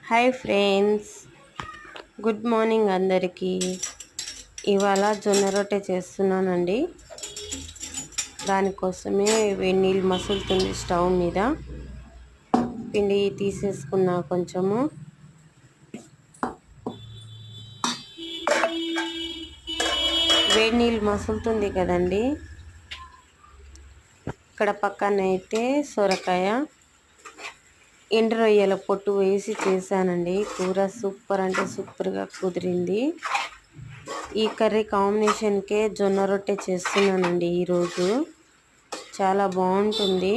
Hi friends, good morning అందరికీ. ఇవాళ జొన్న రొట్టె చేస్తున్నానండి. దానికోసమే వేడి నీళ్ళు మసులుతుంది స్టవ్ మీద. పిండి తీసేసుకున్నా కొంచెము. వేడి నీళ్ళు మసులుతుంది కదండి. ఇక్కడ పక్కన అయితే సొరకాయ, ఎండు రొయ్యల పొట్టు వేసి చేశానండి. కూర సూపర్ అంటే సూపర్గా కుదిరింది. ఈ కర్రీ కాంబినేషన్కే జొన్న రొట్టె చేస్తున్నానండి ఈరోజు. చాలా బాగుంటుంది.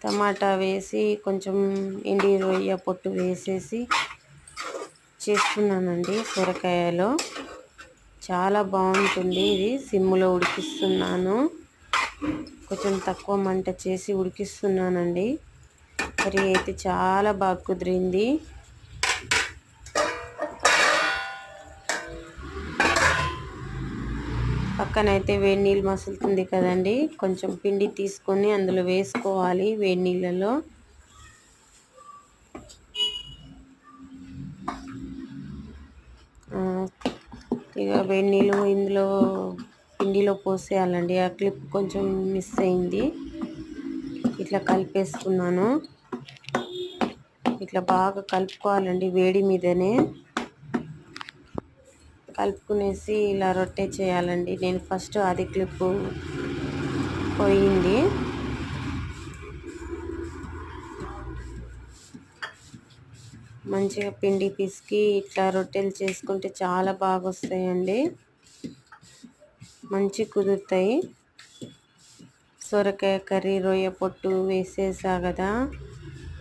టమాటా వేసి కొంచెం ఎండి రొయ్య పొట్టు వేసేసి చేస్తున్నానండి సొరకాయలో. చాలా బాగుంటుంది. ఇది సిమ్లో ఉడికిస్తున్నాను. కొంచెం తక్కువ మంట చేసి ఉడికిస్తున్నానండి. కర్రీ అయితే చాలా బాగా కుదిరింది. పక్కనైతే వేడి నీళ్ళు మసులుతుంది కదండి. కొంచెం పిండి తీసుకొని అందులో వేసుకోవాలి వేడి నీళ్ళలో. ఇక వేడి నీళ్ళు ఇందులో పిండిలో పోసేయాలండి. ఆ క్లిప్ కొంచెం మిస్ అయింది. ఇట్లా కలిపేసుకున్నాను. ఇట్లా బాగా కలుపుకోవాలండి వేడి మీదనే. కలుపుకునేసి ఇలా రొట్టె చేయాలండి. నేను ఫస్ట్ అది క్లిప్ పోయింది. మంచిగా పిండి పిసికి ఇట్లా రొట్టెలు చేసుకుంటే చాలా బాగా వస్తాయండి. మంచి కుదురుతాయి. సొరకాయ కర్రీ రొయ్య పొట్టు వేసేసా కదా,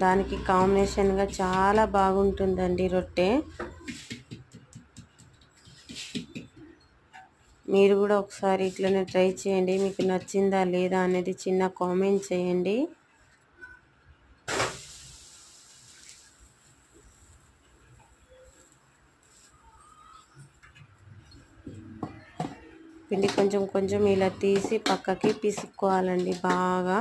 దానికి కాంబినేషన్గా చాలా బాగుంటుందండి రొట్టె. మీరు కూడా ఒకసారి ఇట్లనే ట్రై చేయండి. మీకు నచ్చిందా లేదా అనేది చిన్న కామెంట్ చేయండి. పిండి కొంచెం కొంచెం ఇలా తీసి పక్కకి పిసుక్కోవాలండి. బాగా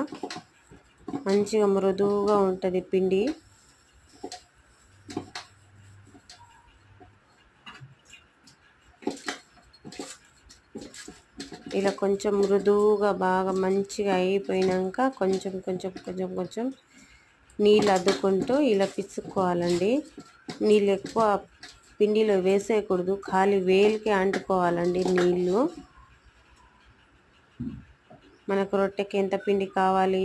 మంచిగా మృదువుగా ఉంటుంది పిండి. ఇలా కొంచెం మృదువుగా బాగా మంచిగా అయిపోయినాక కొంచెం కొంచెం కొంచెం కొంచెం నీళ్ళు అద్దుకుంటూ ఇలా పిసుక్కోవాలండి. నీళ్ళు ఎక్కువ పిండిలో వేసేయకూడదు, ఖాళీ వేలికి అంటుకోవాలండి నీళ్ళు. మనకు రొట్టెకి ఎంత పిండి కావాలి